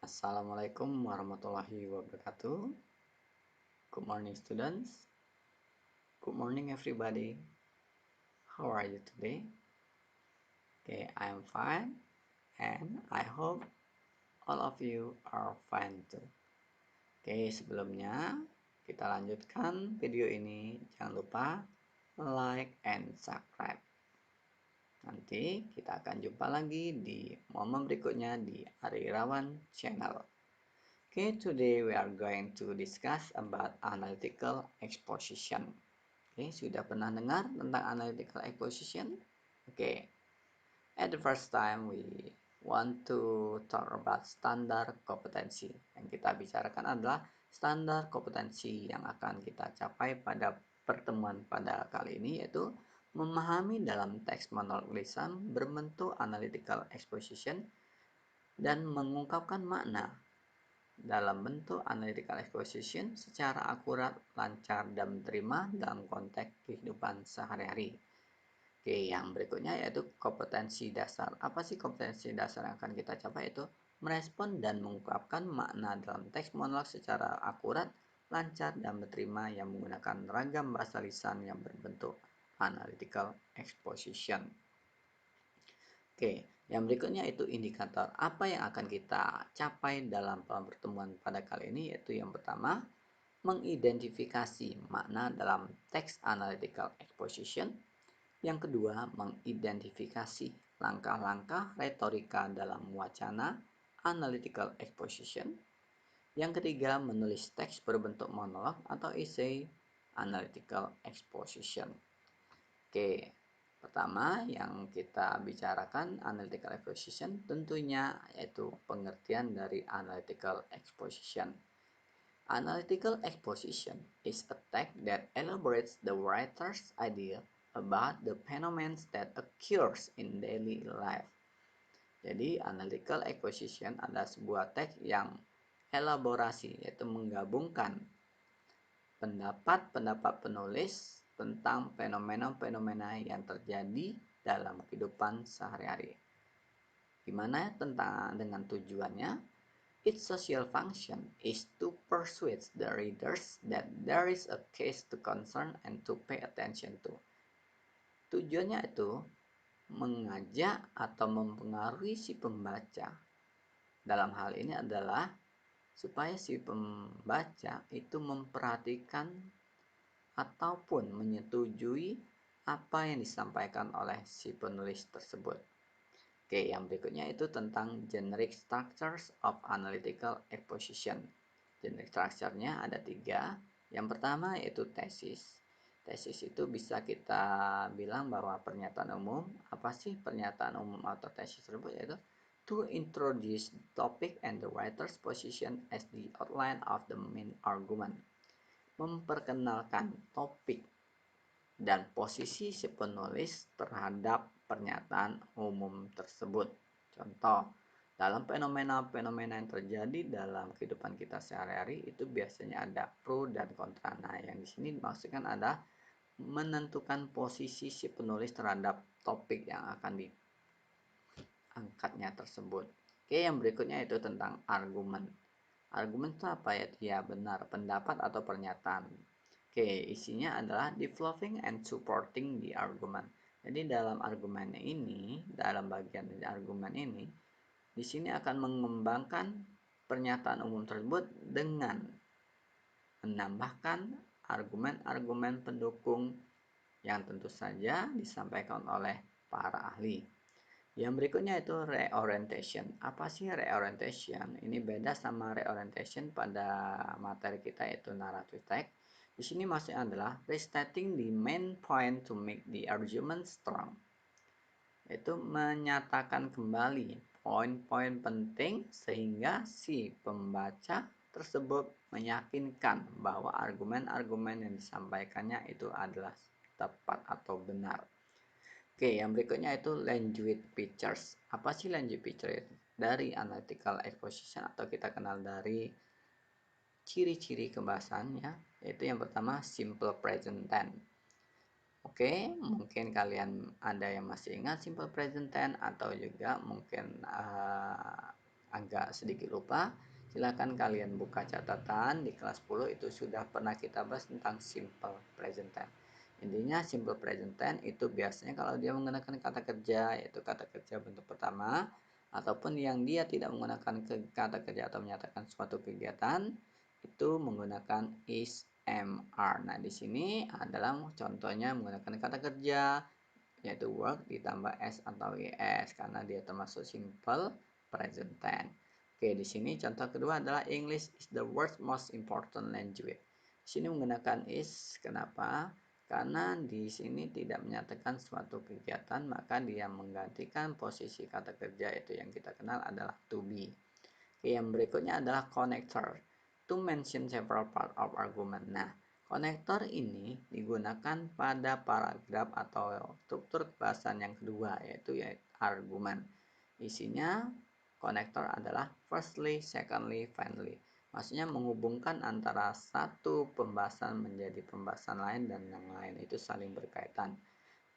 Assalamualaikum warahmatullahi wabarakatuh. Good morning, students. Good morning, everybody. How are you today? Okay, I am fine, and I hope all of you are fine too. Oke, sebelumnya kita lanjutkan video ini. Jangan lupa like and subscribe. Nanti kita akan jumpa lagi di momen berikutnya di Ari Irawan Channel. Okay, today we are going to discuss about analytical exposition. Okay, sudah pernah dengar tentang analytical exposition? Okay, at the first time we want to talk about standar kompetensi. Yang kita bicarakan adalah standar kompetensi yang akan kita capai pada pertemuan pada kali ini, yaitu memahami dalam teks monolog lisan berbentuk analytical exposition dan mengungkapkan makna dalam bentuk analytical exposition secara akurat, lancar, dan diterima dalam konteks kehidupan sehari-hari. Oke, yang berikutnya yaitu kompetensi dasar. Apa sih kompetensi dasar yang akan kita capai? Itu merespon dan mengungkapkan makna dalam teks monolog secara akurat, lancar, dan diterima yang menggunakan ragam bahasa lisan yang berbentuk analytical exposition. Oke, yang berikutnya itu indikator. Apa yang akan kita capai dalam pertemuan pada kali ini, yaitu yang pertama, mengidentifikasi makna dalam teks analytical exposition. Yang kedua, mengidentifikasi langkah-langkah retorika dalam wacana analytical exposition. Yang ketiga, menulis teks berbentuk monolog atau essay analytical exposition. Oke, pertama yang kita bicarakan analytical exposition tentunya yaitu pengertian dari analytical exposition. Analytical exposition is a text that elaborates the writer's idea about the phenomena that occurs in daily life. Jadi analytical exposition adalah sebuah teks yang elaborasi, yaitu menggabungkan pendapat-pendapat penulis tentang fenomena-fenomena yang terjadi dalam kehidupan sehari-hari. Gimana dengan tujuannya? Its social function is to persuade the readers that there is a case to concern and to pay attention to. Tujuannya itu mengajak atau mempengaruhi si pembaca. Dalam hal ini adalah supaya si pembaca itu memperhatikan ataupun menyetujui apa yang disampaikan oleh si penulis tersebut. Oke, yang berikutnya itu tentang generic structures of analytical exposition. Generic structure-nya ada 3. Yang pertama yaitu tesis. Tesis itu bisa kita bilang bahwa pernyataan umum. Apa sih pernyataan umum atau tesis tersebut? Yaitu to introduce the topic and the writer's position as the outline of the main argument. Memperkenalkan topik dan posisi si penulis terhadap pernyataan umum tersebut. Contoh, dalam fenomena-fenomena yang terjadi dalam kehidupan kita sehari-hari itu biasanya ada pro dan kontra. Nah, yang di sini dimaksudkan ada menentukan posisi si penulis terhadap topik yang akan diangkatnya tersebut. Oke, yang berikutnya itu tentang argumen. Argumen itu apa ya? Ya benar, pendapat atau pernyataan. Oke, isinya adalah developing and supporting the argument. Jadi dalam argumen ini, dalam bagian argumen ini, di sini akan mengembangkan pernyataan umum tersebut dengan menambahkan argumen-argumen pendukung yang tentu saja disampaikan oleh para ahli. Yang berikutnya itu reorientation. Apa sih reorientation? Ini beda sama reorientation pada materi kita yaitu narrative text. Di sini maksudnya adalah restating the main point to make the argument strong. Itu menyatakan kembali poin-poin penting sehingga si pembaca tersebut meyakinkan bahwa argumen-argumen yang disampaikannya itu adalah tepat atau benar. Oke, yang berikutnya itu language features. Apa sih language features? Dari analytical exposition atau kita kenal dari ciri-ciri kebahasannya, yaitu yang pertama simple present tense. Oke, mungkin kalian ada yang masih ingat simple present tense atau juga mungkin agak sedikit lupa, silakan kalian buka catatan di kelas 10 itu sudah pernah kita bahas tentang simple present tense. Intinya simple present tense itu biasanya kalau dia menggunakan kata kerja, yaitu kata kerja bentuk pertama, ataupun yang dia tidak menggunakan kata kerja atau menyatakan suatu kegiatan, itu menggunakan is, am, are. Nah, di sini adalah contohnya menggunakan kata kerja, yaitu work ditambah s atau es karena dia termasuk simple present tense. Oke, di sini contoh kedua adalah English is the world's most important language. Di sini menggunakan is, kenapa? Karena di sini tidak menyatakan suatu kegiatan, maka dia menggantikan posisi kata kerja itu yang kita kenal adalah to be. Oke, yang berikutnya adalah connector. To mention several part of argument. Nah, konektor ini digunakan pada paragraf atau struktur bahasan yang kedua, yaitu argumen. Isinya konektor adalah firstly, secondly, finally. Maksudnya menghubungkan antara satu pembahasan menjadi pembahasan lain dan yang lain itu saling berkaitan.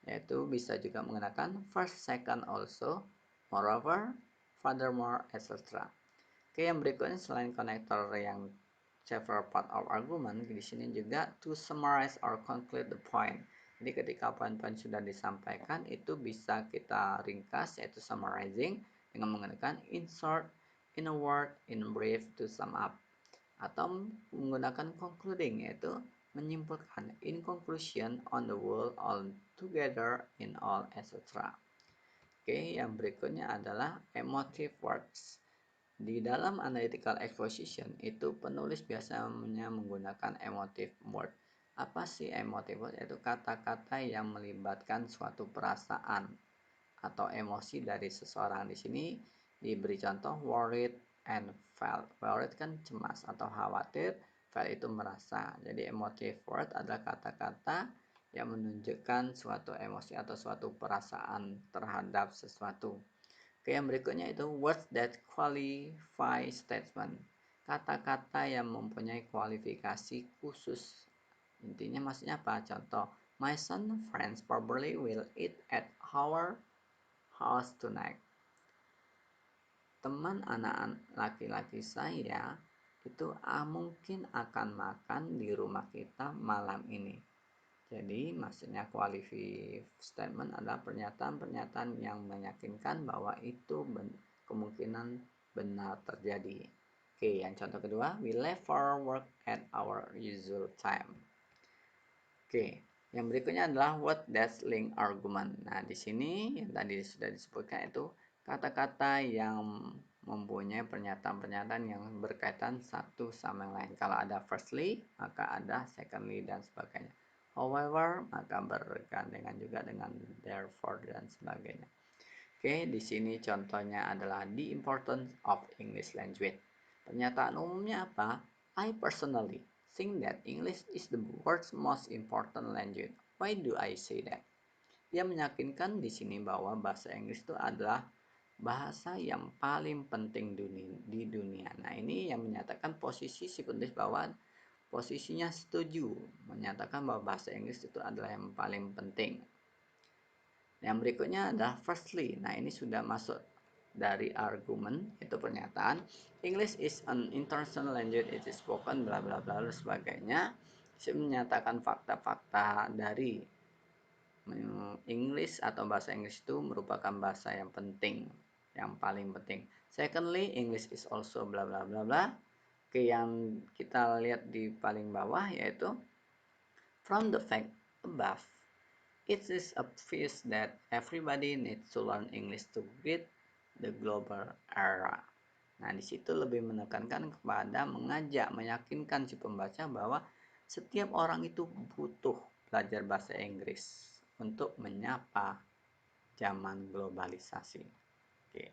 Yaitu bisa juga menggunakan first, second, also, moreover, furthermore, etc. Oke, yang berikutnya selain konektor yang several part of argument, di sini juga to summarize or conclude the point. Jadi ketika poin-poin sudah disampaikan, itu bisa kita ringkas, yaitu summarizing, dengan menggunakan in short, in a word, in brief, to sum up. Atau menggunakan concluding, yaitu menyimpulkan, in conclusion, on the whole, all together, in all, etc. Oke, yang berikutnya adalah emotive words. Di dalam analytical exposition itu penulis biasanya menggunakan emotive word. Apa sih emotive word? Yaitu kata-kata yang melibatkan suatu perasaan atau emosi dari seseorang. Di sini diberi contoh worried and felt. Worried kan cemas atau khawatir, felt itu merasa. Jadi emotive word adalah kata-kata yang menunjukkan suatu emosi atau suatu perasaan terhadap sesuatu. Oke, yang berikutnya itu words that qualify statement. Kata-kata yang mempunyai kualifikasi khusus. Intinya maksudnya apa? Contoh, my son friends probably will eat at our house tonight. Teman anak laki-laki saya itu mungkin akan makan di rumah kita malam ini. Jadi maksudnya qualifying statement adalah pernyataan-pernyataan yang meyakinkan bahwa itu kemungkinan benar terjadi. Oke, yang contoh kedua, we left for work at our usual time. Oke, yang berikutnya adalah what does link argument. Nah, di sini yang tadi sudah disebutkan itu kata-kata yang mempunyai pernyataan-pernyataan yang berkaitan satu sama yang lain. Kalau ada firstly, maka ada secondly dan sebagainya. However, maka bergandengan juga dengan therefore dan sebagainya. Oke, di sini contohnya adalah the importance of English language. Pernyataan umumnya apa? I personally think that English is the world's most important language. Why do I say that? Dia meyakinkan di sini bahwa bahasa Inggris itu adalah bahasa yang paling penting di dunia. Nah, ini yang menyatakan posisi si penulis bahwa posisinya setuju, menyatakan bahwa bahasa Inggris itu adalah yang paling penting. Yang berikutnya adalah firstly. Nah, ini sudah masuk dari argumen, itu pernyataan. English is an international language, it is spoken, bla bla bla dan sebagainya. Saya menyatakan fakta-fakta dari English atau bahasa Inggris itu merupakan bahasa yang penting, yang paling penting. Secondly, English is also bla bla bla bla. Oke, yang kita lihat di paling bawah yaitu from the fact above, it is obvious that everybody needs to learn English to greet the global era. Nah, di situ lebih menekankan kepada mengajak, meyakinkan si pembaca bahwa setiap orang itu butuh belajar bahasa Inggris untuk menyapa zaman globalisasi. Oke.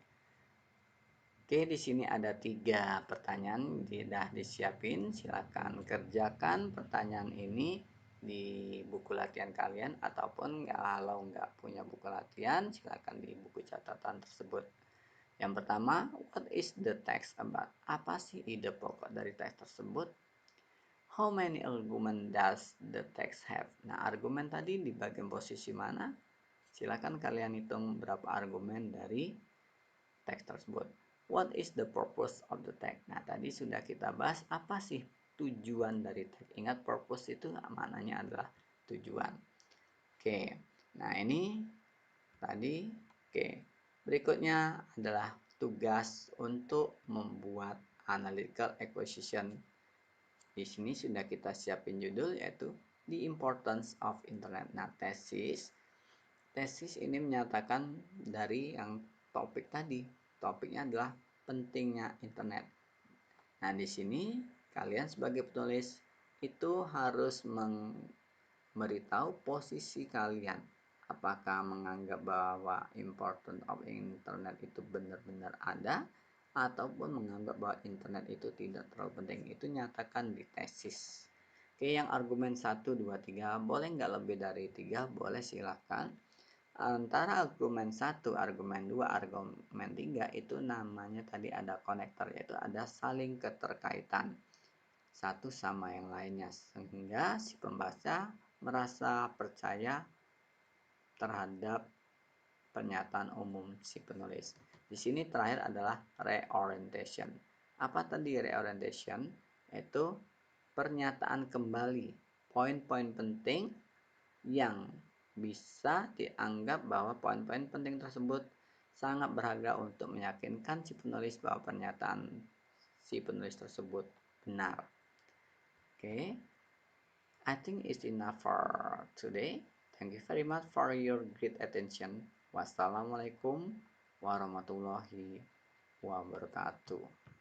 Oke, di sini ada 3 pertanyaan sudah disiapin. Silakan kerjakan pertanyaan ini di buku latihan kalian ataupun kalau nggak punya buku latihan, silakan di buku catatan tersebut. Yang pertama, what is the text about? Apa sih ide pokok dari teks tersebut? How many argument does the text have? Nah, argumen tadi di bagian posisi mana? Silakan kalian hitung berapa argumen dari teks tersebut. What is the purpose of the tag? Nah, tadi sudah kita bahas apa sih tujuan dari tag. Ingat, purpose itu maknanya adalah tujuan. Oke, nah ini tadi. Oke, berikutnya adalah tugas untuk membuat analytical equation. Di sini sudah kita siapin judul, yaitu The Importance of Internet. Nah, tesis ini menyatakan dari yang topik tadi. Topiknya adalah pentingnya internet. Nah, di sini kalian sebagai penulis itu harus memberitahu posisi kalian. Apakah menganggap bahwa important of internet itu benar-benar ada, ataupun menganggap bahwa internet itu tidak terlalu penting. Itu nyatakan di tesis. Oke, yang argumen 1, 2, 3 boleh nggak lebih dari 3? Boleh, silahkan. Antara argumen 1, argumen 2, argumen 3 itu namanya tadi ada konektor, yaitu ada saling keterkaitan satu sama yang lainnya, sehingga si pembaca merasa percaya terhadap pernyataan umum si penulis. Di sini terakhir adalah reorientation. Apa tadi reorientation? Itu pernyataan kembali poin-poin penting yang bisa dianggap bahwa poin-poin penting tersebut sangat berharga untuk meyakinkan si penulis bahwa pernyataan si penulis tersebut benar. Okay, I think it's enough for today. Thank you very much for your great attention. Wassalamualaikum warahmatullahi wabarakatuh.